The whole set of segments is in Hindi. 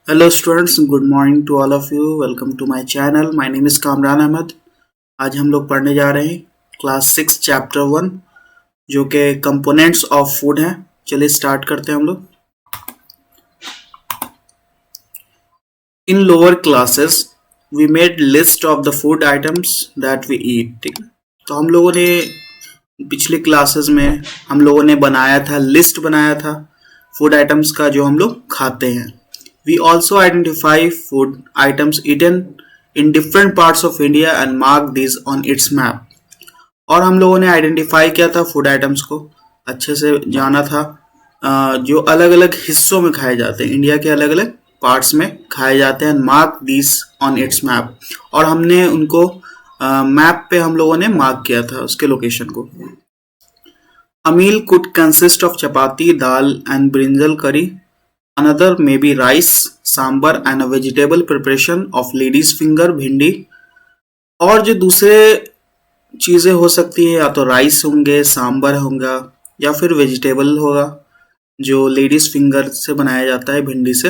Hello students, good morning to all of you. Welcome to my channel. My name is Kamran Ahmad. आज हम लोग पढ़ने जा रहे हैं क्लास 6 चैप्टर 1 जो कि कंपोनेंट्स ऑफ फूड है. चलिए स्टार्ट करते हैं हम लोग. In lower classes we made list of the food items that we eat. ठीक है, तो हम लोगों ने पिछले क्लासेस में हम लोगों ने बनाया था, लिस्ट बनाया था फूड आइटम्स का जो हम लोग खाते हैं. We also identify food items eaten in different parts of India and mark these on its map. और हम लोगों ने आइडेंटिफाई किया था फूड आइटम्स को, अच्छे से जाना था जो अलग अलग हिस्सों में खाए जाते हैं, इंडिया के अलग अलग पार्ट्स में खाए जाते हैं. Mark this on it's map, और हमने उनको मैप पे हम लोगों ने मार्क किया था उसके लोकेशन को. A meal could consist of chapati, dal and brinjal curry. Another may be rice, sambar and a vegetable preparation of lady's finger, भिंडी. और जो दूसरे चीज़ें हो सकती है या तो राइस होंगे, सांबर होगा या फिर वेजिटेबल होगा जो लेडीज फिंगर से बनाया जाता है, भिंडी से.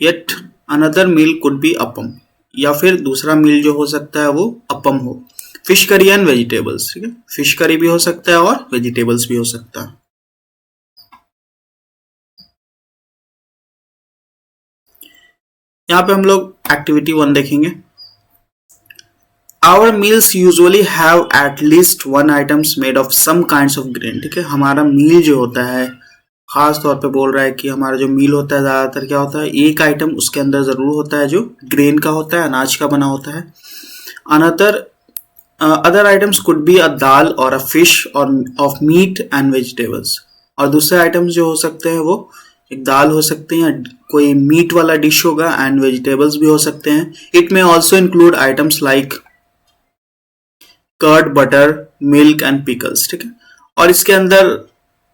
Yet another meal could be appam, या फिर दूसरा मील जो हो सकता है वो अपम हो. Fish curry and vegetables. ठीक है, फिश करी भी हो सकता है और वेजिटेबल्स भी हो सकता है. यहाँ पे हम लोग एक्टिविटी 1 देखेंगे. Our meals usually have at least one items made of some kinds of grain. ठीक है, हमारा मील जो होता है, खास तौर पे बोल रहा है कि हमारा जो मील होता है ज़्यादातर क्या होता है, एक आइटम उसके अंदर ज़रूर होता है जो ग्रेन का होता है, अनाज का बना होता है. Other items could be a dal or a fish or of meat and vegetables. और दूसरे आइटम्स जो हो सकते हैं वो एक दाल हो सकते हैं, कोई मीट वाला डिश होगा, एंड वेजिटेबल्स भी हो सकते हैं. It may also include items like curd, butter, milk and pickles. ठीक है, और इसके अंदर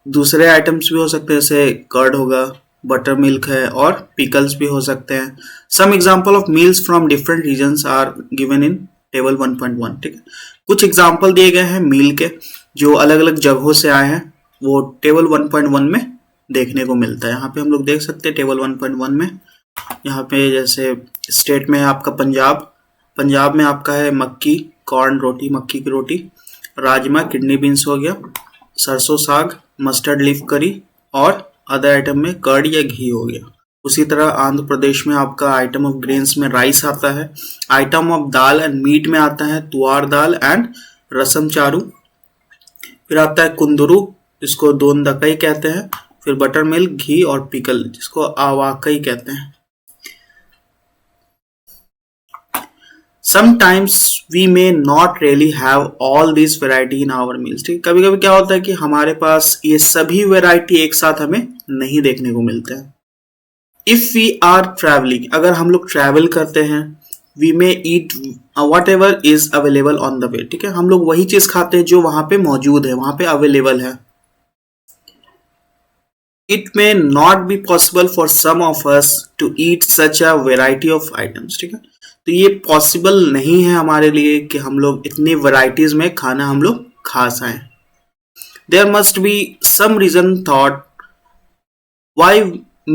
दूसरे आइटम्स भी हो सकते हैं, जैसे कर्ड होगा, बटर मिल्क है और पिकल्स भी हो सकते हैं. Some example of meals from different regions are given in table 1.1. ठीक है, कुछ एग्जाम्पल दिए गए हैं मील के जो अलग अलग जगहों से आए हैं, वो टेबल 1.1 में देखने को मिलता है. यहाँ पे हम लोग देख सकते हैं टेबल 1.1 में. यहाँ पे जैसे स्टेट में है आपका पंजाब में आपका है मक्की, कॉर्न रोटी, मक्की की रोटी, राजमा, किडनी बीन्स हो गया, सरसों साग, मस्टर्ड लीफ करी, और अदर आइटम में कर्ड या घी हो गया. उसी तरह आंध्र प्रदेश में आपका आइटम ऑफ ग्रेन्स में राइस आता है. Item of dal and meat में आता है तुआर दाल एंड रसम चारू. फिर आता है कुंदरू, जिसको दोंदकई कहते हैं. फिर बटर मिल्क, घी और पिकल, जिसको आवाकई कहते हैं. Sometimes we may not really have all these variety in our meals. ठीक, कभी कभी क्या होता है कि हमारे पास ये सभी वैरायटी एक साथ हमें नहीं देखने को मिलते हैं. If we are traveling, अगर हम लोग ट्रैवल करते हैं, we may eat whatever is available on the way. ठीक है, हम लोग वही चीज खाते हैं जो वहां पे मौजूद है, वहां पे अवेलेबल है. It may not be possible for some of us to eat such a variety of items. ठीक है, तो ये पॉसिबल नहीं है हमारे लिए कि हम लोग इतनी वैरायटीज में खाना हम लोग खा सकें. There must be some reason thought why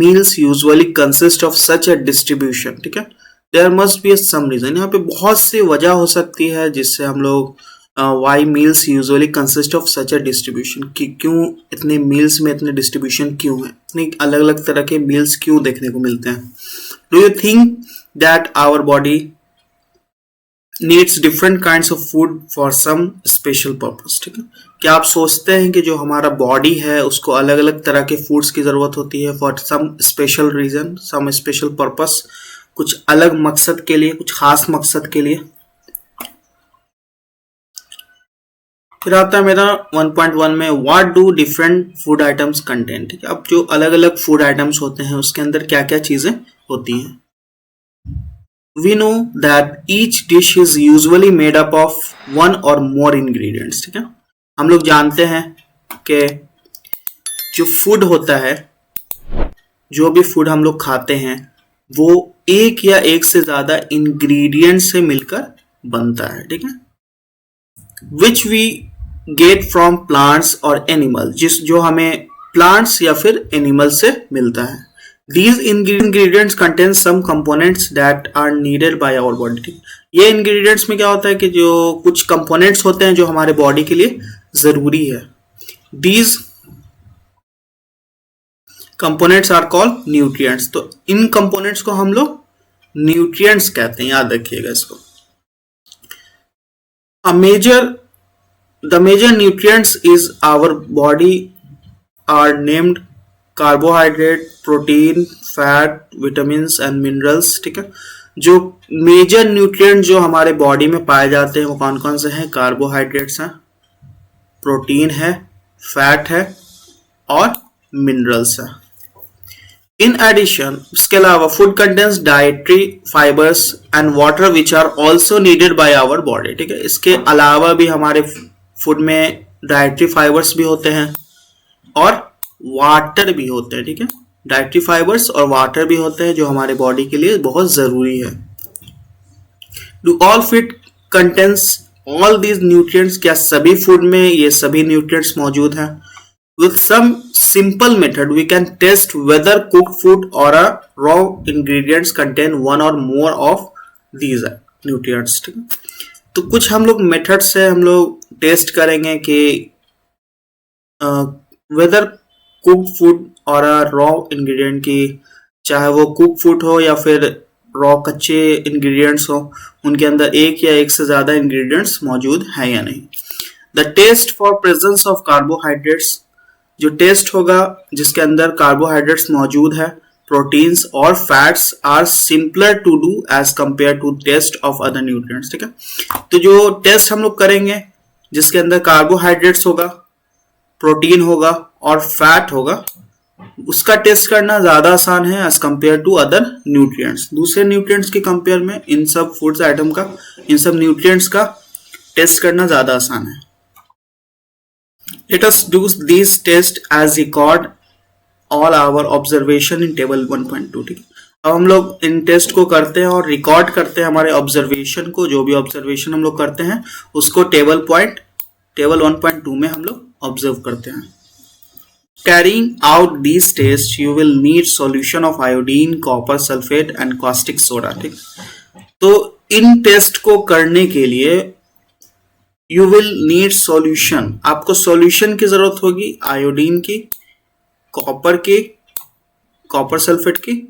meals usually consist of such a distribution. ठीक है, there must be some reason. यहाँ पे बहुत सी वजह हो सकती है जिससे हम लोग why meals usually consist of such a distribution, कि क्यों इतने meals में इतने distribution क्यों है, इतने अलग अलग तरह के meals क्यों देखने को मिलते हैं. Do you think that our body needs different kinds of food for some special purpose? ठीक है, क्या आप सोचते हैं कि जो हमारा बॉडी है उसको अलग अलग तरह के फूड्स की जरूरत होती है for some special reason, some special purpose, कुछ अलग मकसद के लिए, कुछ खास मकसद के लिए. फिर आता है मेरा 1.1 में what do different food items contain. ठीक है, अब जो अलग अलग फूड आइटम्स होते हैं उसके अंदर क्या क्या चीजें होती हैं. We know that each dish is usually made up of one or more ingredients. ठीक है, हम लोग जानते हैं कि जो फूड होता है, जो भी फूड हम लोग खाते हैं, वो एक या एक से ज्यादा इंग्रेडिएंट से मिलकर बनता है. ठीक है, which we get from plants और एनिमल, जो हमें प्लांट्स या फिर एनिमल से मिलता है. These ingredients contain some components that are needed by our body. ये ingredients में क्या होता है कि जो कुछ components होते हैं जो हमारे body के लिए जरूरी है. These components are called nutrients. तो इन components को हम लोग nutrients कहते हैं, याद रखिएगा इसको. The major nutrients is our body are named carbohydrate, protein, fat, vitamins and minerals. ठीक है, जो मेजर न्यूट्रिएंट जो हमारे बॉडी में पाए जाते हैं वो कौन कौन से हैं? कार्बोहाइड्रेट्स हैं, प्रोटीन है, फैट है और मिनरल्स है. इन एडिशन, इसके अलावा food contains dietary fibres and water which are also needed by our body. ठीक है, इसके अलावा भी हमारे फूड में डाइटरी फाइबर्स भी होते हैं और वाटर भी होते हैं. ठीक है, डाइटरी फाइबर्स और वाटर भी होते हैं जो हमारे बॉडी के लिए बहुत जरूरी है. Do all food contains all these nutrients? क्या सभी फूड में ये सभी न्यूट्रिएंट्स मौजूद हैं? With some simple method we can test whether cooked food or a raw ingredients contain one or more of these nutrients. ठीक है, तो कुछ हम लोग मेथड से हम लोग टेस्ट करेंगे कि वेदर कुक फूड और रॉ इंग्रेडिएंट की, चाहे वो कुक फूड हो या फिर रॉ कच्चे इंग्रेडिएंट्स हो, उनके अंदर एक या एक से ज्यादा इंग्रेडिएंट्स मौजूद हैं या नहीं. The test for presence of carbohydrates, जो टेस्ट होगा जिसके अंदर कार्बोहाइड्रेट्स मौजूद है, प्रोटीन्स और fats are simpler to do as compare to test of other nutrients. ठीक है, तो जो टेस्ट हम लोग करेंगे जिसके अंदर कार्बोहाइड्रेट्स होगा, प्रोटीन होगा और फैट होगा, उसका टेस्ट करना ज्यादा आसान है as compare to other nutrients. दूसरे न्यूट्रिएंट्स के कंपेयर में इन सब फूड्स आइटम का, इन सब न्यूट्रिएंट्स का टेस्ट करना ज्यादा आसान है. Let us do this test as record all our observation in table 1.2. ठीक है, अब हम लोग इन टेस्ट को करते हैं और रिकॉर्ड करते हैं हमारे ऑब्जर्वेशन को. जो भी ऑब्जर्वेशन हम लोग करते हैं उसको टेबल 1.2 में हम लोग ऑब्जर्व करते हैं. Carrying out these tests, you will need solution of iodine, copper sulfate and caustic soda. ठीक, तो इन टेस्ट को करने के लिए you will need solution, आपको सॉल्यूशन की जरूरत होगी आयोडीन की, कॉपर सल्फेट की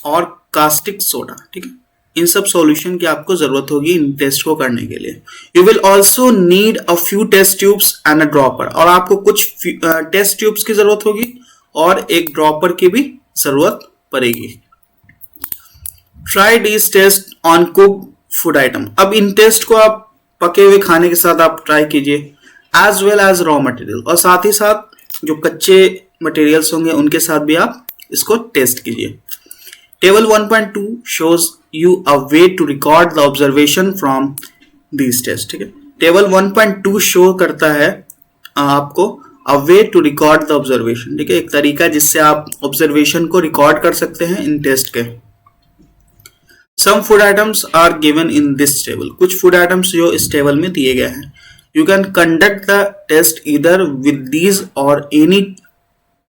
और कास्टिक सोडा. ठीक है, इन सब सॉल्यूशन की आपको जरूरत होगी इन टेस्ट को करने के लिए. You will also need a few test tubes and a dropper, और आपको कुछ टेस्ट ट्यूब्स की जरूरत होगी और एक ड्रॉपर की भी जरूरत पड़ेगी. Try this test on cook food item. अब इन टेस्ट को आप पके हुए खाने के साथ आप ट्राई कीजिए, as well as raw material, और साथ ही साथ जो कच्चे मटेरियल्स होंगे उनके साथ भी आप इसको टेस्ट कीजिए. Table 1.2 shows you a way to record the observation from these tests. ठीक है, टेबल 1.2 शो करता है आपको a way to record the observation. ठीक है, एक तरीका जिससे आप ऑब्जर्वेशन को रिकॉर्ड कर सकते हैं इन टेस्ट के. Some food items are given in this table. कुछ फूड आइटम्स जो इस टेबल में दिए गए हैं. You can conduct the test either with these or any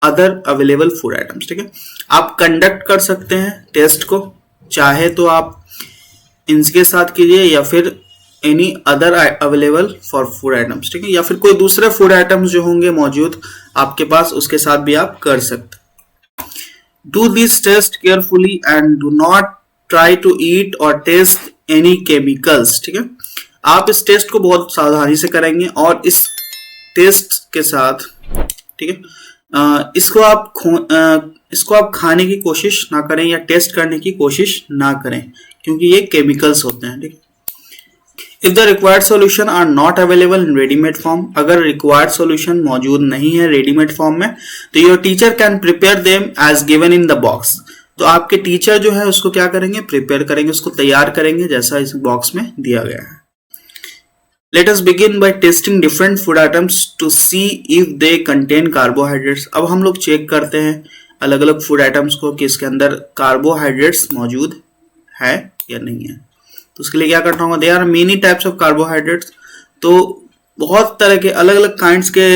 other available food items. ठीक है, आप कंडक्ट कर सकते हैं टेस्ट को, चाहे तो आप इनके साथ कीजिए या फिर any other available for food items. ठीक है, या फिर कोई दूसरे फूड आइटम्स जो होंगे मौजूद आपके पास उसके साथ भी आप कर सकते. Do this test carefully and do not try to eat or taste any chemicals. ठीक है, आप इस टेस्ट को बहुत सावधानी से करेंगे और इस टेस्ट के साथ, ठीक है, इसको आप खाने की कोशिश ना करें या टेस्ट करने की कोशिश ना करें क्योंकि ये केमिकल्स होते हैं. ठीक, if the required solution are not available in readymade form, अगर रिक्वायर्ड सॉल्यूशन मौजूद नहीं है रेडीमेड फॉर्म में, तो your teacher can prepare them as given in the box. तो आपके टीचर जो है उसको क्या करेंगे? प्रिपेयर करेंगे, उसको तैयार करेंगे जैसा इस बॉक्स में दिया गया है. Let us begin by testing different food items to see if they contain carbohydrates. अब हम लोग चेक करते हैं अलग अलग फूड आइटम्स को कि इसके अंदर कार्बोहाइड्रेट्स मौजूद है या नहीं है. तो उसके लिए क्या करना होगा? There are many types of carbohydrates. तो बहुत तरह के अलग अलग काइंड्स के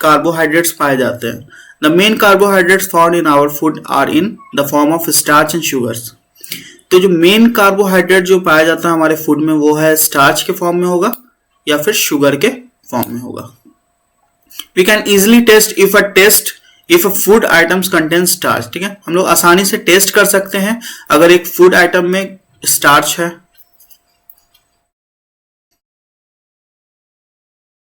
कार्बोहाइड्रेट्स पाए जाते हैं. The main carbohydrates found in our food are in the form of starch and sugars. तो जो मेन कार्बोहाइड्रेट जो पाया जाता है हमारे फूड में वो है स्टार्च के फॉर्म में होगा या फिर शुगर के फॉर्म में होगा। We can easily test if a food items contain starch. ठीक है, हम लोग आसानी से टेस्ट कर सकते हैं अगर एक फूड आइटम में स्टार्च है।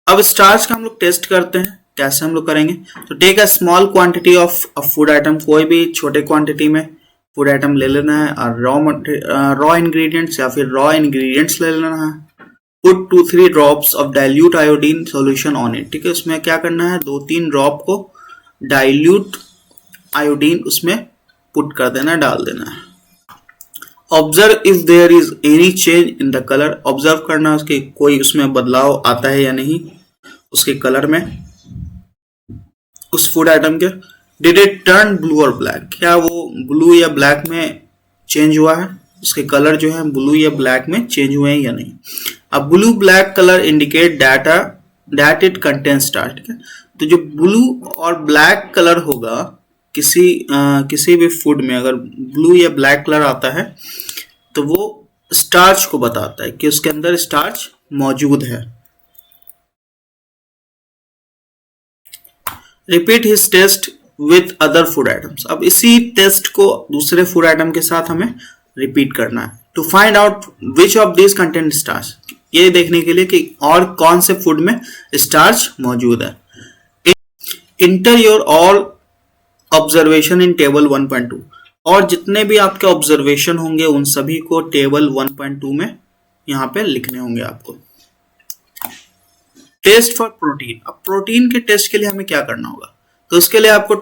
अब स्टार्च का हम लोग टेस्ट करते हैं, कैसे हम लोग करेंगे? तो take a small quantity of a food item, कोई भी छोटे क्वांटिटी में फूड आइटम ले लेना है और रॉ इंग्रेडिएंट्स या फिर रॉ इंग्रेडिएंट्स ले लेना है। Put 2-3 drops of dilute iodine solution on it. ठीक है, उसमें क्या करना है, 2-3 ड्रॉप को डाइल्यूट आयोडीन उसमें पुट कर देना, डाल देना है। Observe if there is any change in the colour, observe करना उसके कोई उसमें बदलाव आता है या नहीं उसके कलर में, उस फूड आइटम के। डिड इट टर्न ब्लू और ब्लैक, क्या वो ब्लू या ब्लैक में चेंज हुआ है, उसके कलर जो है ब्लू या ब्लैक में चेंज हुए हैं या नहीं। अब blue black colour indicate that it contain starch. ठीक है, तो जो ब्लू और ब्लैक कलर होगा किसी भी फूड में, अगर ब्लू या ब्लैक कलर आता है तो वो स्टार्च को बताता है कि उसके अंदर स्टार्च मौजूद है। Repeat his test with other food items, अब इसी टेस्ट को दूसरे फूड आइटम के साथ हमें रिपीट करना है। To find out which of this content starch, ये देखने के लिए कि और कौन से फूड में स्टार्च मौजूद है। Inter your all observation in table 1.2, और जितने भी आपके ऑब्जर्वेशन होंगे उन सभी को टेबल 1.2 में यहाँ पे लिखने होंगे आपको। टेस्ट फॉर प्रोटीन, अब प्रोटीन के टेस्ट के लिए हमें क्या करना होगा, तो उसके लिए आपको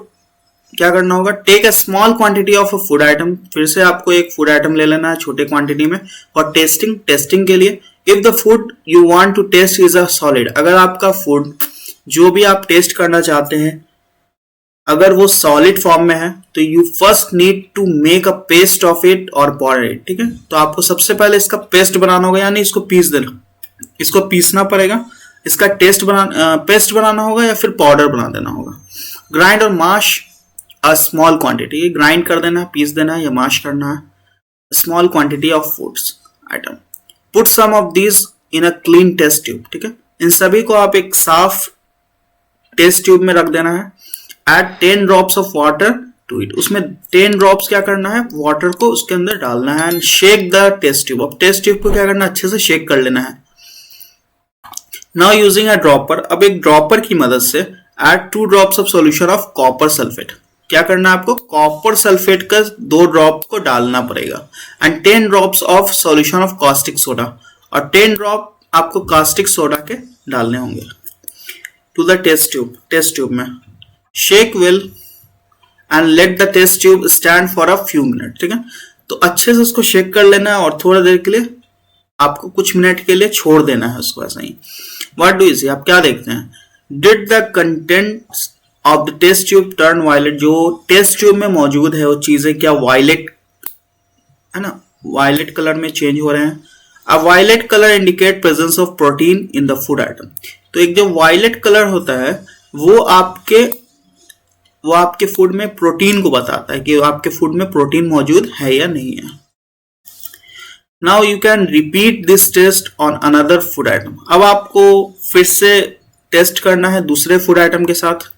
क्या करना होगा, take a small quantity of a food item, फिर से आपको एक फूड आइटम ले लेना है छोटे क्वांटिटी में। और टेस्टिंग के लिए, if the food you want to test is a solid, अगर आपका फूड जो भी आप टेस्ट करना चाहते हैं अगर वो सॉलिड फॉर्म में है तो you first need to make a paste of it और पाउडर इट। ठीक है, तो आपको सबसे पहले इसका पेस्ट बनाना होगा, यानी इसको पीस देना, इसको पीसना पड़ेगा, इसका पेस्ट बनाना होगा या फिर पाउडर बना देना होगा। ग्राइंड और mash a small quantity, grind कर देना, पीस देना है या माश करना है, small quantity of foods item. Put some of this in a clean test tube. ठीक है, इन सभी को आप एक साफ टेस्ट ट्यूब में रख देना है। Add 10 drops of water to it, उसमें 10 ड्रॉप्स क्या करना है, वाटर को उसके अंदर डालना है। And shake the test tube, अब टेस्ट ट्यूब को क्या करना है, अच्छे से शेक कर लेना है। नाउ यूजिंग अ ड्रॉपर, अब एक ड्रॉपर की मदद से add 2 drops of solution of copper sulphate, क्या करना है आपको, कॉपर सल्फेट का 2 ड्रॉप को डालना पड़ेगा। And 10 drops of solution of caustic soda, और 10 ड्रॉप आपको कास्टिक सोडा के डालने होंगे टू द टेस्ट ट्यूब में। Shake well and let the test tube stand for a few minute. ठीक है, तो अच्छे से उसको शेक कर लेना है और थोड़ा देर के लिए आपको कुछ मिनट के लिए छोड़ देना है उसको ऐसा ही। व्हाट डू यू सी, आप क्या देखते हैं, did the contents of the test tube turn violet, जो टेस्ट ट्यूब में मौजूद है वो चीजें क्या वायलेट है ना, वायलेट कलर में चेंज हो रहे हैं। A violet colour indicate presence of protein in the food item, तो एक जो वायलेट कलर होता है वो आपके फूड में प्रोटीन को बताता है कि आपके फूड में प्रोटीन मौजूद है या नहीं है। Now you can repeat this test on another food item, अब आपको फिर से टेस्ट करना है दूसरे फूड आइटम के साथ।